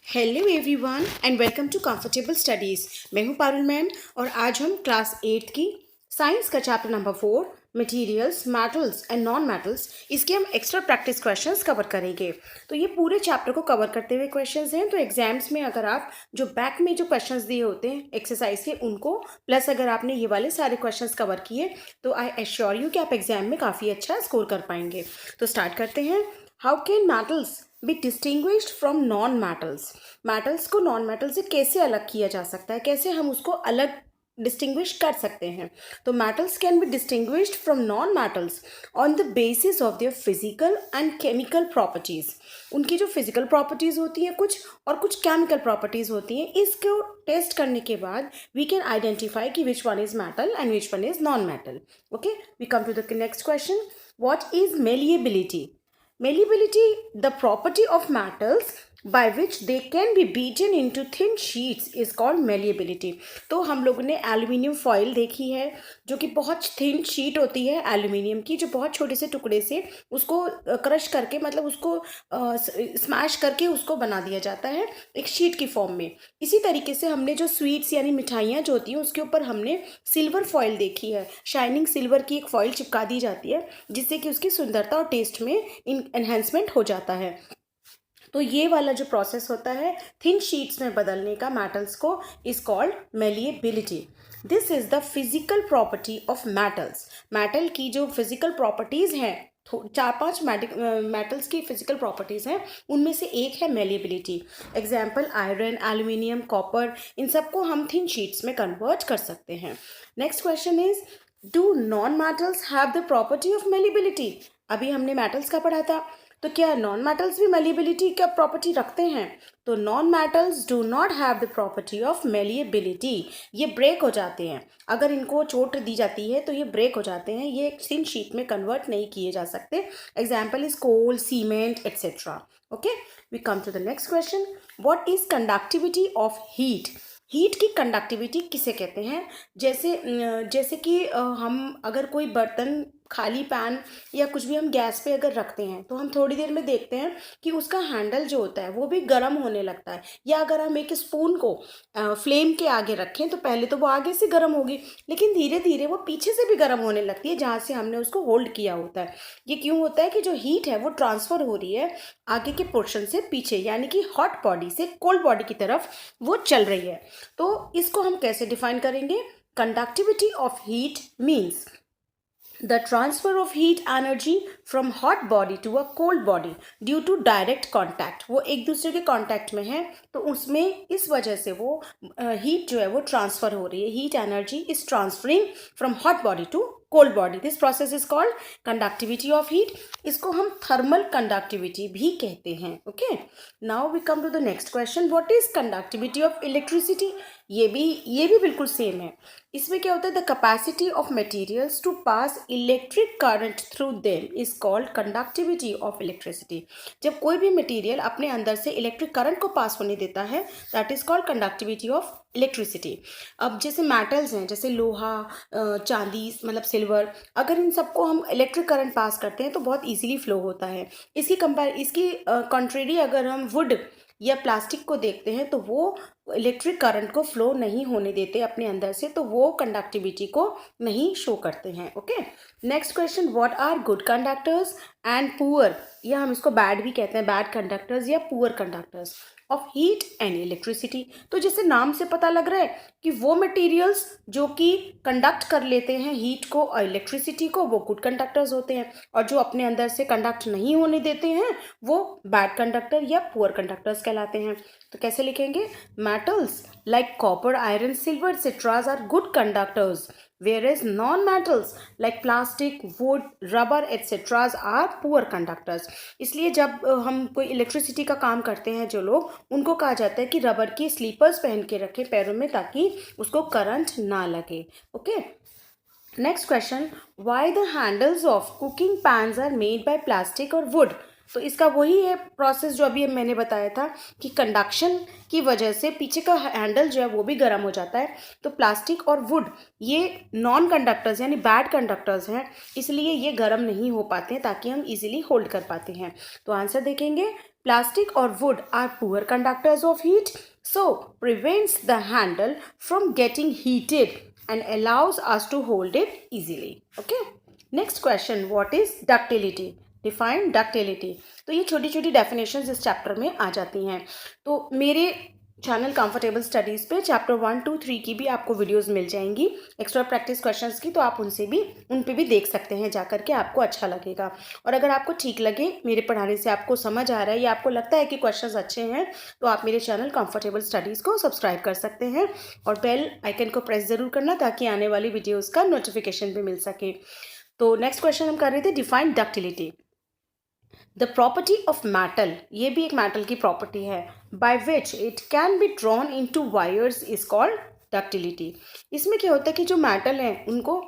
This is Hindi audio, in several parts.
Hello everyone and welcome to comfortable studies. मैं हूं पारुल मैम और आज हम क्लास 8 की साइंस का chapter number 4 materials, metals and non metals, इसके हम एक्स्ट्रा प्रैक्टिस क्वेश्चंस कवर करेंगे। तो ये पूरे चैप्टर को कवर करते हुए क्वेश्चंस हैं। तो एग्जाम्स में अगर आप जो बैक में जो क्वेश्चंस दिए होते हैं एक्सरसाइज के उनको, प्लस अगर आपने ये वाले सारे क्वेश्चंस कवर किए तो आई एश्योर यू कि आप एग्जाम में काफ़ी अच्छा स्कोर कर पाएंगे। तो स्टार्ट करते हैं। How can metals be distinguished from non metals? Metals को नॉन मेटल से कैसे अलग किया जा सकता है, कैसे हम उसको अलग डिस्टिंग्विश कर सकते हैं? तो metals can be distinguished from non metals on the basis of their physical and chemical properties. उनकी जो फिजिकल प्रॉपर्टीज़ होती हैं कुछ और कुछ केमिकल प्रॉपर्टीज़ होती हैं, इसको टेस्ट करने के बाद वी कैन आइडेंटिफाई कि which one is metal and which one is non metal. Okay, we come to the next question. What is malleability? Malleability, the property of metals by which they can be beaten into thin sheets, is called malleability। तो हम लोगों ने एल्यूमिनियम फॉइल देखी है जो कि बहुत थिन शीट होती है एल्यूमिनियम की, जो बहुत छोटे से टुकड़े से उसको क्रश करके, मतलब उसको स्मैश करके उसको बना दिया जाता है एक शीट की फॉर्म में। इसी तरीके से हमने जो स्वीट्स यानी मिठाइयाँ जो होती हैं उसके ऊपर हमने सिल्वर फॉइल देखी है, शाइनिंग सिल्वर की एक फॉइल चिपका दी जाती है जिससे कि उसकी सुंदरता और टेस्ट में एनहेंसमेंट हो जाता है। तो ये वाला जो प्रोसेस होता है थिन शीट्स में बदलने का मेटल्स को is called malleability. This is the physical property of metals. Metal की जो फिजिकल प्रॉपर्टीज हैं, 4-5 मेटल्स की फिजिकल प्रॉपर्टीज हैं, उनमें से एक है malleability. Example iron, aluminium, copper, इन सबको हम थिन शीट्स में कन्वर्ट कर सकते हैं। Next question is, do non metals have the property of malleability? अभी हमने मेटल्स का पढ़ा था, तो क्या नॉन मेटल्स भी मेलिएबिलिटी का प्रॉपर्टी रखते हैं? तो non metals do not have the property of malleability. ये ब्रेक हो जाते हैं, अगर इनको चोट दी जाती है तो ये ब्रेक हो जाते हैं, ये थिन शीट में कन्वर्ट नहीं किए जा सकते। Example is coal, cement etcetera. Okay, we come to the next question. What is conductivity of heat? Heat की कंडक्टिविटी किसे कहते हैं? जैसे कि हम अगर कोई बर्तन, खाली पैन या कुछ भी हम गैस पे अगर रखते हैं तो हम थोड़ी देर में देखते हैं कि उसका हैंडल जो होता है वो भी गर्म होने लगता है। या अगर हम एक स्पून को फ्लेम के आगे रखें तो पहले तो वो आगे से गर्म होगी, लेकिन धीरे धीरे वो पीछे से भी गर्म होने लगती है जहाँ से हमने उसको होल्ड किया होता है। ये क्यों होता है कि जो हीट है वो ट्रांसफ़र हो रही है आगे के पोर्शन से पीछे, यानी कि हॉट बॉडी से कोल्ड बॉडी की तरफ वो चल रही है। तो इसको हम कैसे डिफाइन करेंगे? Conductivity of heat means the transfer of heat energy from hot body to a cold body due to direct contact। वो एक दूसरे के कांटेक्ट में है तो उसमें इस वजह से वो हीट जो है वो ट्रांसफ़र हो रही है। Heat energy is transferring from hot body to cold body. This process is called conductivity of heat. इसको हम थर्मल कंडक्टिविटी भी कहते हैं। Okay, now we come to the next question. What is conductivity of electricity? ये भी बिल्कुल सेम है। इसमें क्या होता है? The capacity of materials to pass electric current through them is called conductivity of electricity. जब कोई भी मटेरियल अपने अंदर से इलेक्ट्रिक करंट को पास होने देता है, that is called conductivity of electricity. अब जैसे मेटल्स हैं, जैसे लोहा, चांदी, मतलब सिल्वर, अगर इन सबको हम इलेक्ट्रिक करंट पास करते हैं तो बहुत इजीली फ्लो होता है। इसकी कंट्रेरी अगर हम वुड या प्लास्टिक को देखते हैं तो वो इलेक्ट्रिक करंट को फ्लो नहीं होने देते अपने अंदर से, तो वो कंडक्टिविटी को नहीं शो करते हैं। Okay, next question. What are good conductors and poor? या हम इसको बैड भी कहते हैं, बैड कंडक्टर्स या poor conductors of heat and electricity. तो जैसे नाम से पता लग रहा है कि वो मटेरियल्स जो कि कंडक्ट कर लेते हैं हीट को और इलेक्ट्रिसिटी को, वो गुड कंडक्टर्स होते हैं, और जो अपने अंदर से कंडक्ट नहीं होने देते हैं वो बैड कंडक्टर या पुअर कंडक्टर्स कहलाते हैं। तो कैसे लिखेंगे? Metals like copper, iron, silver etceteras are good conductors, whereas non-metals like plastic, wood, rubber etc. are poor conductors। इसलिए जब हम कोई इलेक्ट्रिसिटी का काम करते हैं जो लोग, उनको कहा जाता है कि रबर की स्लीपर्स पहन के रखें पैरों में ताकि उसको करंट ना लगे। Okay, next question. Why the handles of cooking pans are made by plastic और वुड? तो इसका वही है प्रोसेस जो अभी मैंने बताया था कि कंडक्शन की वजह से पीछे का हैंडल जो है वो भी गर्म हो जाता है। तो प्लास्टिक और वुड ये नॉन कंडक्टर्स यानी बैड कंडक्टर्स हैं, इसलिए ये गर्म नहीं हो पाते हैं ताकि हम इजीली होल्ड कर पाते हैं। तो आंसर देखेंगे, Plastic or wood are poor conductors of heat, so prevents the handle from getting heated and allows us to hold it easily. Okay. Next question, what is ductility? Define ductility. तो ये छोटी छोटी डेफिनेशंस इस चैप्टर में आ जाती हैं. तो मेरे चैनल कंफर्टेबल स्टडीज़ पे चैप्टर 1, 2, 3 की भी आपको वीडियोस मिल जाएंगी एक्स्ट्रा प्रैक्टिस क्वेश्चंस की, तो आप उन पे भी देख सकते हैं जा करके, आपको अच्छा लगेगा. और अगर आपको ठीक लगे, मेरे पढ़ाने से आपको समझ आ रहा है या आपको लगता है कि क्वेश्चंस अच्छे हैं, तो आप मेरे चैनल कंफर्टेबल स्टडीज़ को सब्सक्राइब कर सकते हैं और बेल आइकन को प्रेस ज़रूर करना ताकि आने वाली वीडियोज़ का नोटिफिकेशन भी मिल सके. तो नेक्स्ट क्वेश्चन हम कर रहे थे, define ductility. The property of metal, ये भी एक मेटल की प्रॉपर्टी है, by which it can be drawn into wires is called ductility. इसमें क्या होता है कि जो मेटल हैं उनको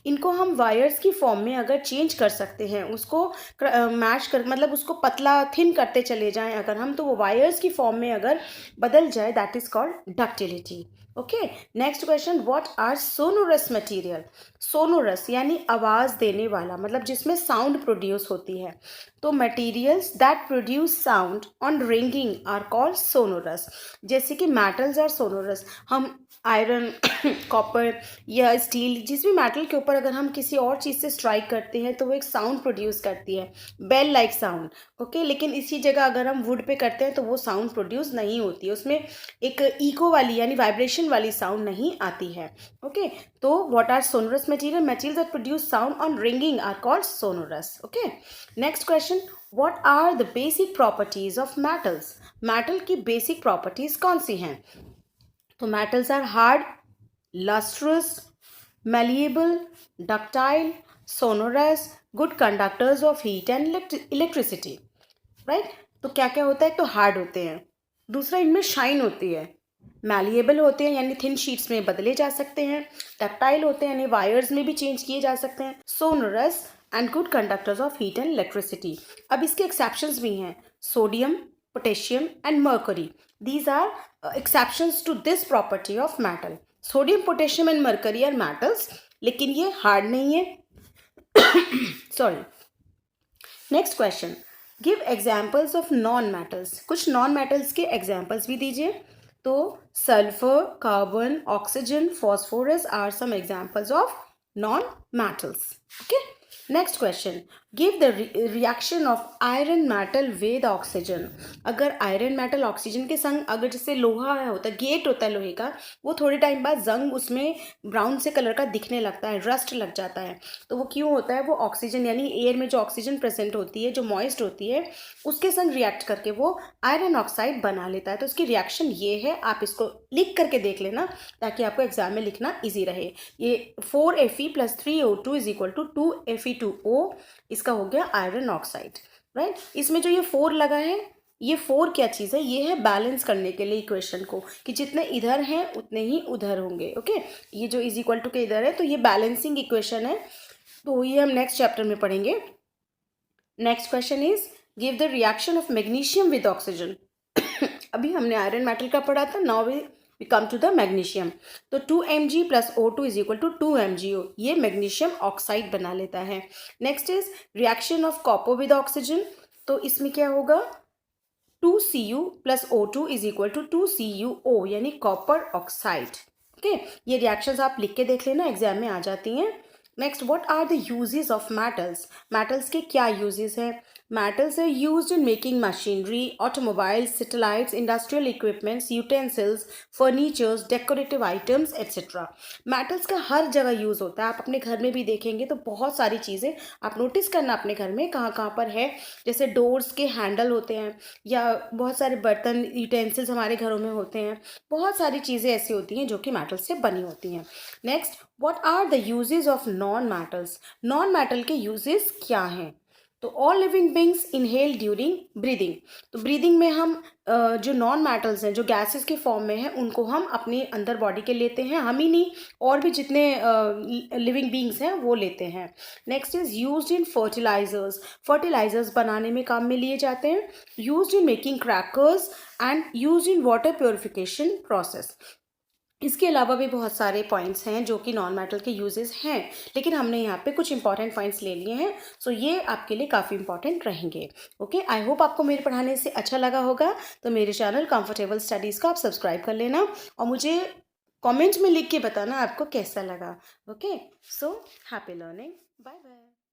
इनको हम वायर्स की फॉर्म में अगर चेंज कर सकते हैं, उसको मैश कर, मतलब उसको पतला थिन करते चले जाएं अगर हम, तो वो वायर्स की फॉर्म में अगर बदल जाए, that is called ductility. Okay. Next question, what are sonorous material. Sonorous यानी आवाज़ देने वाला, मतलब जिसमें साउंड प्रोड्यूस होती है. तो materials that produce sound on ringing are called sonorous. जैसे कि मेटल्स आर सोनोरस. हम आयरन, कॉपर या स्टील, जिस भी मेटल के ऊपर अगर हम किसी और चीज़ से स्ट्राइक करते हैं तो वो एक साउंड प्रोड्यूस करती है, बेल लाइक साउंड. ओके. लेकिन इसी जगह अगर हम वुड पे करते हैं तो वो साउंड प्रोड्यूस नहीं होती है, उसमें एक इको वाली यानी वाइब्रेशन वाली साउंड नहीं आती है. ओके. तो what are sonorous material. Material that produce sound on ringing are called sonorous. Okay. Next question, what are the basic properties of metals. Metal की बेसिक प्रॉपर्टीज कौन सी हैं. तो metals are hard, lustrous, malleable, ductile, sonorous, good conductors of heat and electricity. Right. तो क्या क्या होता है, तो हार्ड होते हैं, दूसरा इनमें शाइन होती है, मैलिएबल होते हैं यानी थिन शीट्स में बदले जा सकते हैं, डक्टाइल होते हैं यानी वायर्स में भी चेंज किए जा सकते हैं, sonorous and good conductors of heat and electricity. अब इसके एक्सेप्शंस भी हैं, sodium, potassium and mercury. These are exceptions to this property of metal. Sodium, potassium and mercury are metals, लेकिन ये हार्ड नहीं है. Sorry. Next question, give examples of non metals. कुछ नॉन मेटल्स के एग्जाम्पल्स भी दीजिए. तो sulphur, carbon, oxygen, phosphorus are some examples of non metals. Okay. Next question, give the reaction of iron metal with oxygen. अगर आयरन मेटल ऑक्सीजन के संग, अगर जैसे लोहा होता है, गेट होता है लोहे का, वो थोड़े टाइम बाद जंग उसमें ब्राउन से कलर का दिखने लगता है, रस्ट लग जाता है. तो वो क्यों होता है, वो ऑक्सीजन यानी एयर में जो ऑक्सीजन प्रेजेंट होती है, जो मॉइस्ट होती है, उसके संग रिएक्ट करके वो आयरन ऑक्साइड बना लेता है. तो उसकी रिएक्शन ये है, आप इसको लिख करके देख लेना ताकि आपको एग्जाम में लिखना ईजी रहे. ये 4Fe + 3O2 = 2Fe2O, इसका हो गया आयरन ऑक्साइड. राइट. इसमें जो ये 4 लगा है, ये 4 क्या चीज़ है, ये है बैलेंस करने के लिए इक्वेशन को, कि जितने इधर हैं उतने ही उधर होंगे. ओके. ये जो = के इधर है, तो ये बैलेंसिंग इक्वेशन है. तो ये हम नेक्स्ट चैप्टर में पढ़ेंगे. Next question is, give the reaction of magnesium with oxygen. अभी हमने आयरन मेटल का पढ़ा था, now we come to the magnesium. तो 2Mg + O2 = 2MgO, ये मैग्नीशियम ऑक्साइड बना लेता है. Next is reaction of copper with oxygen. तो इसमें क्या होगा, 2Cu + O2 = 2CuO यानी कॉपर ऑक्साइड. ओके. ये रिएक्शंस आप लिख के देख लेना, एग्जाम में आ जाती हैं. Next, what are the uses of metals. Metals के क्या यूजेस हैं. Metals are used in making machinery, automobiles, satellites, industrial equipments, utensils, furnitures, decorative items, etc. Metals का हर जगह यूज़ होता है. आप अपने घर में भी देखेंगे तो बहुत सारी चीज़ें आप नोटिस करना अपने घर में कहाँ कहाँ पर है. जैसे डोर्स के हैंडल होते हैं, या बहुत सारे बर्तन, यूटेंसिल्स हमारे घरों में होते हैं. बहुत सारी चीज़ें ऐसी होती हैं जो कि मेटल से बनी होती हैं. Next, what are the uses of non metals. Non metal के यूजेस क्या हैं. तो all living beings inhale during breathing. तो ब्रीदिंग में हम जो नॉन मेटल्स हैं, जो गैसेस के फॉर्म में हैं, उनको हम अपने अंदर बॉडी के लेते हैं. हम ही नहीं, और भी जितने लिविंग बींग्स हैं वो लेते हैं. Next is used in fertilizers. Fertilizers बनाने में काम में लिए जाते हैं. Used in making crackers and used in water purification process. इसके अलावा भी बहुत सारे पॉइंट्स हैं जो कि नॉन मेटल के यूजेस हैं, लेकिन हमने यहाँ पे कुछ इंपॉर्टेंट पॉइंट्स ले लिए हैं, सो ये आपके लिए काफ़ी इंपॉर्टेंट रहेंगे। ओके, आई होप आपको मेरे पढ़ाने से अच्छा लगा होगा। तो मेरे चैनल कंफर्टेबल स्टडीज़ को आप सब्सक्राइब कर लेना और मुझे कमेंट में लिख के बताना आपको कैसा लगा। Okay, so happy learning, bye bye.